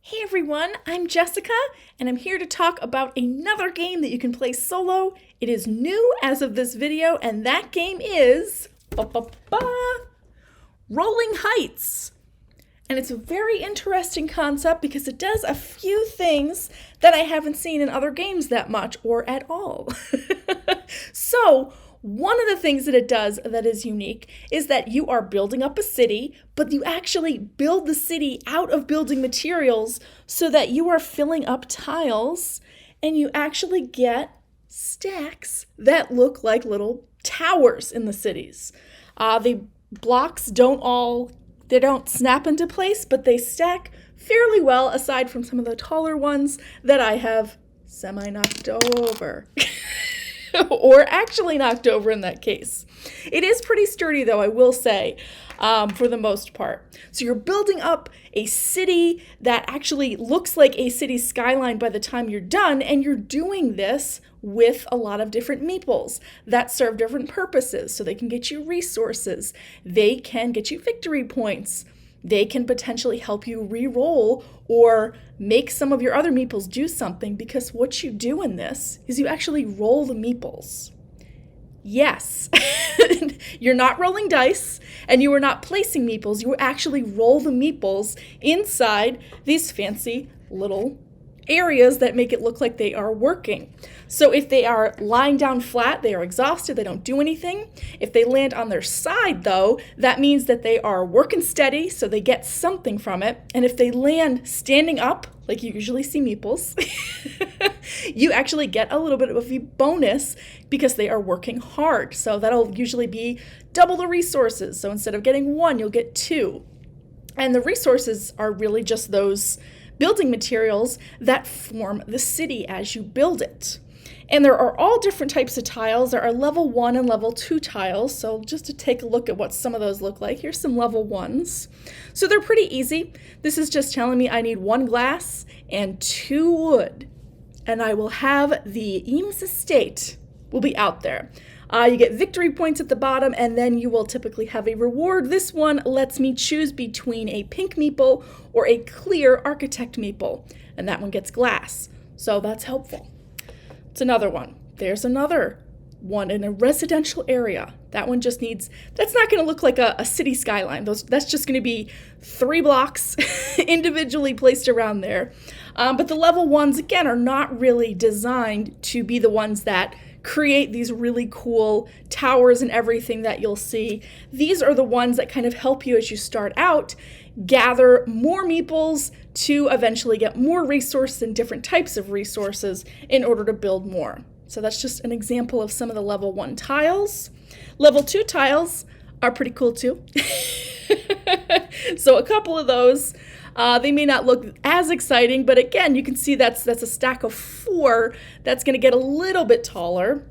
Hey everyone, I'm Jessica, and I'm here to talk about another game that you can play solo. It is new as of this video, and that game is Rolling Heights. And it's a very interesting concept because it does a few things that I haven't seen in other games that much or at all. So, one of the things that it does that is unique is that you are building up a city, but you actually build the city out of building materials so that you are filling up tiles and you actually get stacks that look like little towers in the cities. The blocks don't snap into place, but they stack fairly well aside from some of the taller ones that I have semi-knocked over. Or actually knocked over in that case. It is pretty sturdy though, I will say, for the most part. So you're building up a city that actually looks like a city skyline by the time you're done, and you're doing this with a lot of different meeples that serve different purposes. So they can get you resources, they can get you victory points, they can potentially help you re-roll or make some of your other meeples do something, because what you do in this is you actually roll the meeples. Yes, you're not rolling dice and you are not placing meeples. You actually roll the meeples inside these fancy little areas that make it look like they are working. So if they are lying down flat, they are exhausted, they don't do anything. If they land on their side though, that means that they are working steady, so they get something from it. And if they land standing up, like you usually see meeples, you actually get a little bit of a bonus because they are working hard. So that'll usually be double the resources. So instead of getting one, you'll get two. And the resources are really just those building materials that form the city as you build it. And there are all different types of tiles. There are level 1 and level 2 tiles. So just to take a look at what some of those look like, here's some level 1s. So they're pretty easy. This is just telling me I need 1 glass and 2 wood. And I will have the Eames Estate will be out there. You get victory points at the bottom, and then you will typically have a reward. This one lets me choose between a pink meeple or a clear architect meeple, and that one gets glass. So that's helpful. It's another one. There's another one in a residential area. That one just needs, that's not going to look like a city skyline. That's just going to be 3 blocks individually placed around there. But the level 1s, again, are not really designed to be the ones that create these really cool towers and everything that you'll see. These are the ones that kind of help you as you start out, gather more meeples to eventually get more resources and different types of resources in order to build more. So that's just an example of some of the level 1 tiles. Level 2 tiles are pretty cool too. So a couple of those, they may not look as exciting, but again, you can see that's a stack of 4 that's going to get a little bit taller.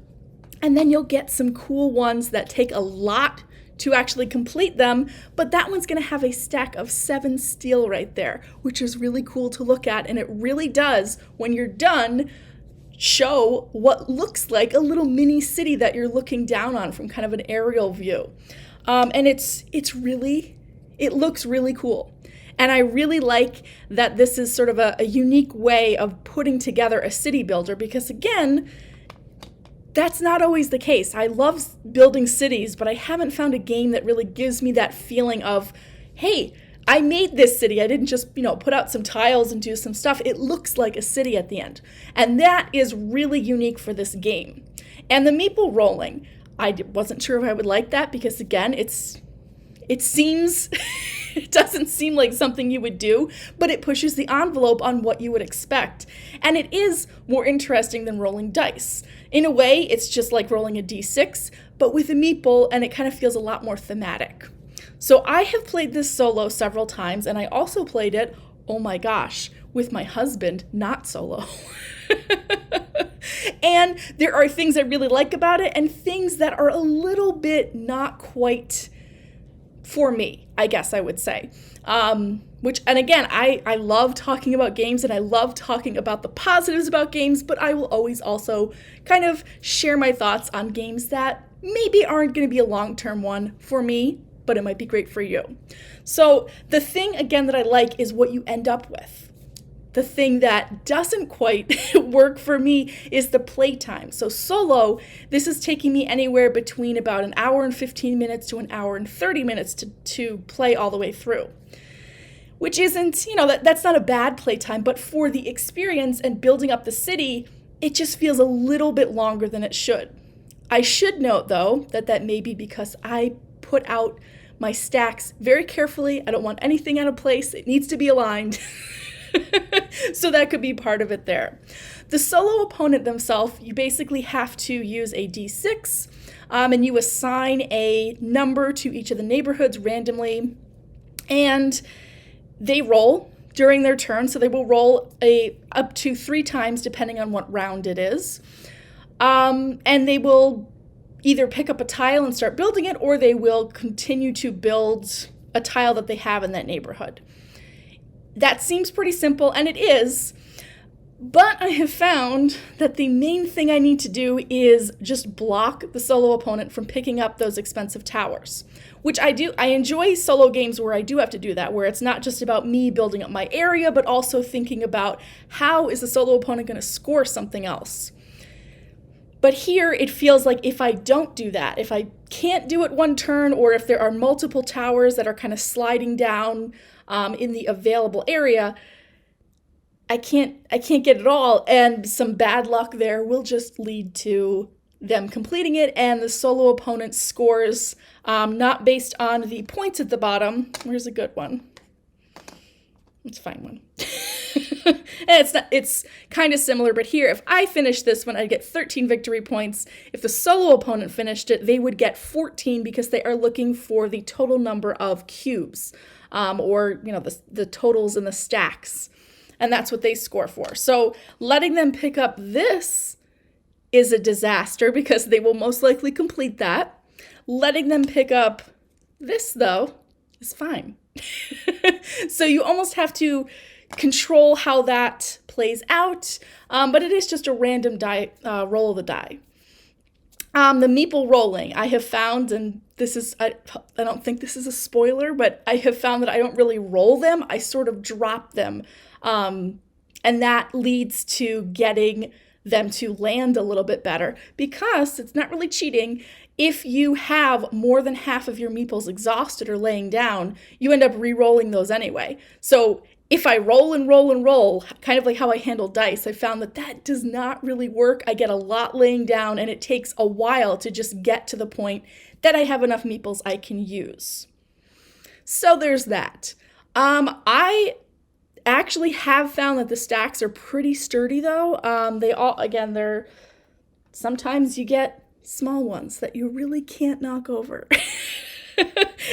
And then you'll get some cool ones that take a lot to actually complete them, but that one's going to have a stack of 7 steel right there, which is really cool to look at. And it really does, when you're done, show what looks like a little mini city that you're looking down on from kind of an aerial view. And it looks really cool. And I really like that this is sort of a unique way of putting together a city builder, because again, that's not always the case. I love building cities, but I haven't found a game that really gives me that feeling of, hey, I made this city. I didn't just, put out some tiles and do some stuff. It looks like a city at the end. And that is really unique for this game. And the meeple rolling, I wasn't sure if I would like that because, again, it doesn't seem like something you would do, but it pushes the envelope on what you would expect. And it is more interesting than rolling dice. In a way, it's just like rolling a d6, but with a meeple, and it kind of feels a lot more thematic. So I have played this solo several times, and I also played it, oh my gosh, with my husband, not solo. And there are things I really like about it and things that are a little bit not quite for me, I guess I would say. And again, I love talking about games and I love talking about the positives about games, but I will always also kind of share my thoughts on games that maybe aren't going to be a long-term one for me, but it might be great for you. So the thing, again, that I like is what you end up with. the thing that doesn't quite work for me is the playtime. So solo, this is taking me anywhere between about an hour and 15 minutes to an hour and 30 minutes to play all the way through. Which isn't, that's not a bad playtime, but for the experience and building up the city, it just feels a little bit longer than it should. I should note, though, that may be because I put out my stacks very carefully. I don't want anything out of place. It needs to be aligned. So that could be part of it there. The solo opponent themselves, you basically have to use a d6, and you assign a number to each of the neighborhoods randomly, and they roll during their turn. So they will roll up to 3 times depending on what round it is. And they will either pick up a tile and start building it, or they will continue to build a tile that they have in that neighborhood. That seems pretty simple, and it is, but I have found that the main thing I need to do is just block the solo opponent from picking up those expensive towers, which I do. I enjoy solo games where I do have to do that, where it's not just about me building up my area, but also thinking about how is the solo opponent going to score something else. But here it feels like if I don't do that, if I can't do it one turn, or if there are multiple towers that are kind of sliding down in the available area, I can't get it all, and some bad luck there will just lead to them completing it, and the solo opponent scores not based on the points at the bottom. Where's a good one? Let's find one. It's kind of similar, but here, if I finished this one, I'd get 13 victory points. If the solo opponent finished it, they would get 14 because they are looking for the total number of cubes, or the totals in the stacks, and that's what they score for. So letting them pick up this is a disaster because they will most likely complete that. Letting them pick up this, though, is fine. So you almost have to control how that plays out, but it is just a random roll of the die. The meeple rolling, I have found, and this is, I don't think this is a spoiler, but I have found that I don't really roll them, I sort of drop them, and that leads to getting them to land a little bit better, because it's not really cheating. If you have more than half of your meeples exhausted or laying down, you end up re-rolling those anyway. So if I roll and roll and roll, kind of like how I handle dice, I found that does not really work. I get a lot laying down, and it takes a while to just get to the point that I have enough meeples I can use. So there's that. I actually have found that the stacks are pretty sturdy, though. They're sometimes you get small ones that you really can't knock over.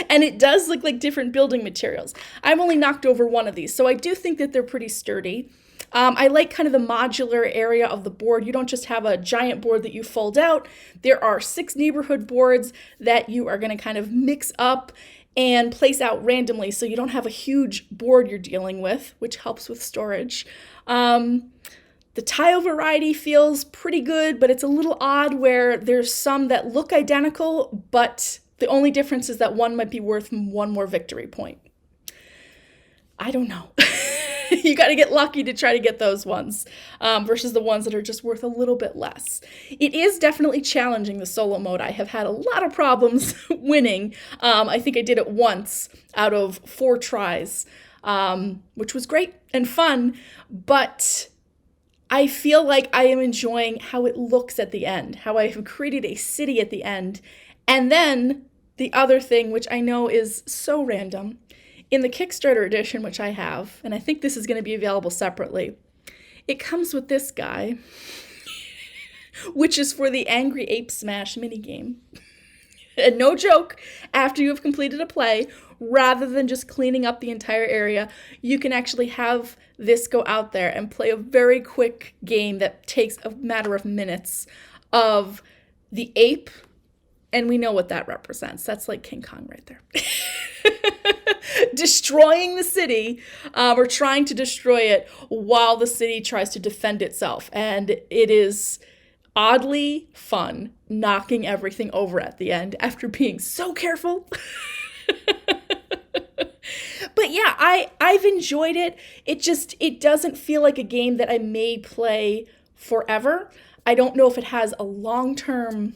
And it does look like different building materials. I've only knocked over one of these, so I do think that they're pretty sturdy. I like kind of the modular area of the board. You don't just have a giant board that you fold out. There are 6 neighborhood boards that you are going to kind of mix up and place out randomly, so you don't have a huge board you're dealing with, which helps with storage. The tile variety feels pretty good, but it's a little odd where there's some that look identical, but the only difference is that one might be worth 1 more victory point. I don't know. You got to get lucky to try to get those ones versus the ones that are just worth a little bit less. It is definitely challenging, the solo mode. I have had a lot of problems winning. I think I did it once out of 4 tries, which was great and fun, but I feel like I am enjoying how it looks at the end, how I have created a city at the end. And then the other thing, which I know is so random, in the Kickstarter edition, which I have, and I think this is going to be available separately, it comes with this guy, which is for the Angry Ape Smash minigame. And no joke, after you have completed a play, rather than just cleaning up the entire area, you can actually have this go out there and play a very quick game that takes a matter of minutes of the ape, and we know what that represents. That's like King Kong right there. Destroying the city, or trying to destroy it while the city tries to defend itself. And it is oddly fun knocking everything over at the end after being so careful. But yeah, I've enjoyed it. It doesn't feel like a game that I may play forever. I don't know if it has a long-term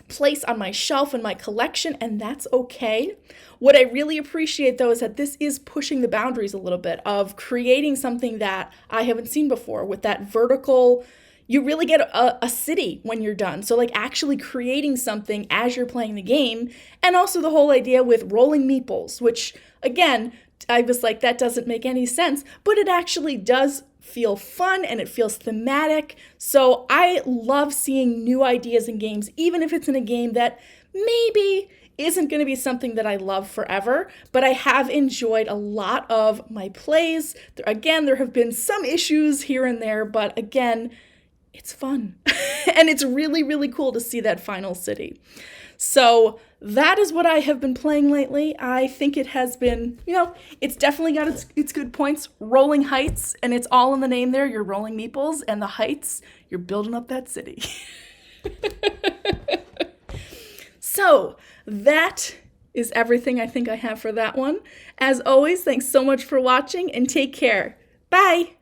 place on my shelf in my collection, and that's okay. What I really appreciate though is that this is pushing the boundaries a little bit of creating something that I haven't seen before with that vertical. You really get a city when you're done. So like actually creating something as you're playing the game, and also the whole idea with rolling meeples, which again, I was like, that doesn't make any sense, but it actually does feel fun and it feels thematic. So I love seeing new ideas in games, even if it's in a game that maybe isn't going to be something that I love forever, but I have enjoyed a lot of my plays. Again, there have been some issues here and there, but again, it's fun. And it's really, really cool to see that final city. So that is what I have been playing lately. I think it has been, it's definitely got its good points. Rolling heights, and it's all in the name there. You're rolling meeples, and the heights, you're building up that city. So that is everything I think I have for that one. As always, thanks so much for watching, and take care. Bye!